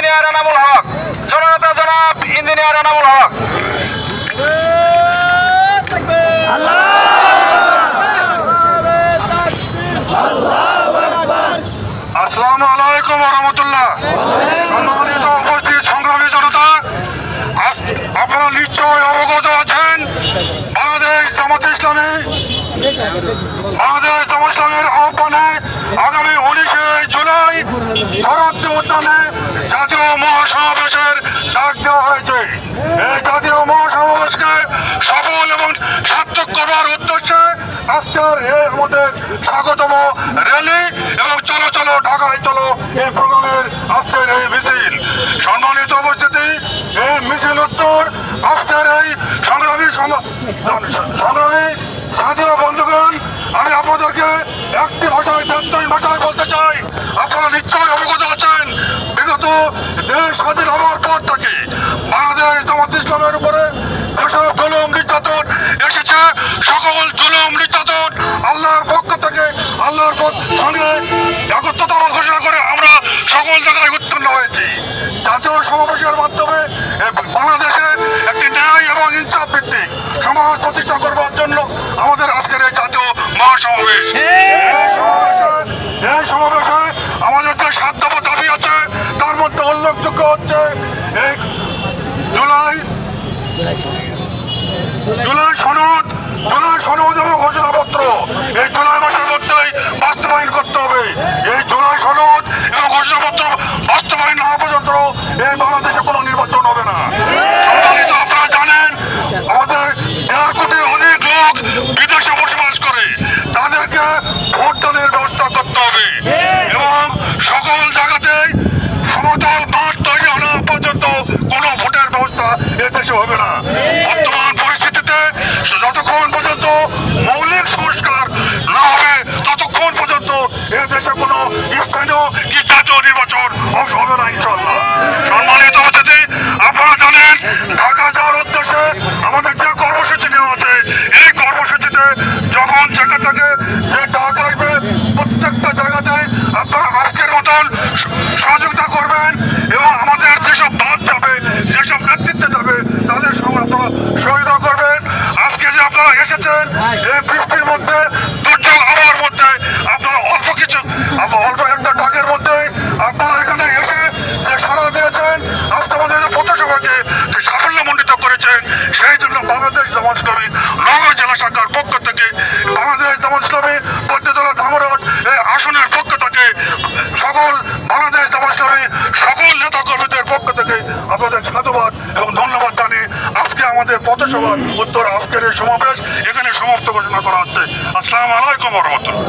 Engineer Enamul Haque, জননেতা জনাব engineer Enamul Haque. আসসালামু আলাইকুম ওয়া রাহমাতুল্লাহ। সম্মানিত উপস্থিত সংগ্রামী জনতা, আপনারা নিশ্চয়ই অবগত আছেন বাংলাদেশ জামাত ইসলামের আহ্বানে আগামী 19শে জুলাই শরৎ উদ্যানে জাতীয় মহাসমাবেশের ডাক দেওয়া হয়েছে। এই জাতীয় মহাসমাবেশকে সফল এবং সার্থক করার উদ্দেশ্যে আজকের এই আমাদের স্বাগতম র্যালি এবং চলো চলো ঢাকায় চলো এই প্রোগ্রামের আজকের এই মিছিল। সম্মানিত উপস্থিতি, এই মিছিল উত্তর আজকের এই সংগ্রামী সাথীয় বন্ধুগণ, আমি আপনাদেরকে একটি ভাষায় দেশদ্রোহী ভাষায় বলতে চাই। আপনারা নিশ্চয়ই অবগত আছেন বিগত দেশ স্বাধীন হওয়ার পর থেকে বাংলাদেশ জামাত ইসলামের উপরে যেসব জুলুম নির্যাতন এসেছে, সকল জুলুম নির্যাতন আল্লাহর পক্ষ থেকে আল্লাহর সঙ্গে একত্রতা ঘোষণা করে আমরা সকল জায়গায় উত্তীর্ণ হয়েছি। জাতীয় সমাবেশের মাধ্যমে বাংলাদেশে একটি ন্যায় এবং ইনসাফ ভিত্তিক সমাজ প্রতিষ্ঠা করবার জন্য আমাদের আজকের এই জাতীয় মহাসমাবেশ। এই সমাবেশে আমাদের যে 7 দফা দাবি আছে তার মধ্যে উল্লেখযোগ্য হচ্ছে এই জুলাই সনদ এবং ঘোষণাপত্র এই জুলাই মাসের মধ্যেই বাস্তবায়ন করতে হবে। এই জুলাই সনদ এবং ঘোষণাপত্র বাস্তবায়ন না হওয়া পর্যন্ত এই বাংলাদেশে কোনো নির্বাচন হবে না। সম্মানিত, আপনারা জানেন আমাদের 1.5 কোটির অধিক লোক বিদেশে বসবাস করে, তাদেরকে ভোটদানের ব্যবস্থা করতে হবে এবং সকল জায়গাতেই সমতল মাঠ তৈরি হওয়া পর্যন্ত কোনো ভোটের ব্যবস্থা এ দেশে হবে না। বর্তমান পরিস্থিতিতে যতক্ষণ পর্যন্ত মৌলিক সংস্কার না হবে ততক্ষণ পর্যন্ত এ দেশে কোনো স্থানীয় কি জাতীয় নির্বাচন হবে না ইনশাআল্লাহ। সম্মানিত অতিথি, আপনারা জানেন ঢাকা যাওয়ার উদ্দেশ্যে আমাদের যে কর্মসূচি নেওয়া আছে, এই কর্মসূচিতে যখন জায়গা থেকে যে ডাক আসবে প্রত্যেকটা জায়গাতে আপনারা আজকের মতন সহযোগিতা করবেন এবং আমাদের যেসব বাদ যাবে, যেসব নেতৃত্বে যাবে তাদের সঙ্গে আপনারা সহযোগিতা করবেন। আজকে যে আপনারা এসেছেন এই বৃষ্টির মধ্যে, দুর্যোগ আবহাওয়ার মধ্যে, আপনারা অল্প একটা ডাকের মধ্যে আপনারা এখানে এসে যে সাড়া দিয়েছেন, আজকে আমাদের পথসভাকে সাফল্যমণ্ডিত করেছেন, সেই জন্য বাংলাদেশ জামাত ইসলামী নওগাঁ জেলা শাখার পক্ষ থেকে, বাংলাদেশ জামাত ইসলামী পদ্মতলা ধামরাট এই আসনের পক্ষ থেকে, সকল বাংলাদেশ জামাত ইসলামী সকল নেতা কর্মীদের পক্ষ থেকে আপনাদের সাধুবাদ এবং ধন্যবাদ জানিয়ে আজকে আমাদের পথসভার উত্তর আজকের এই সমাবেশ এখানে সমাপ্ত ঘোষণা করা হচ্ছে। আসসালামু আলাইকুম ওয়া রাহমাতুল্লাহ।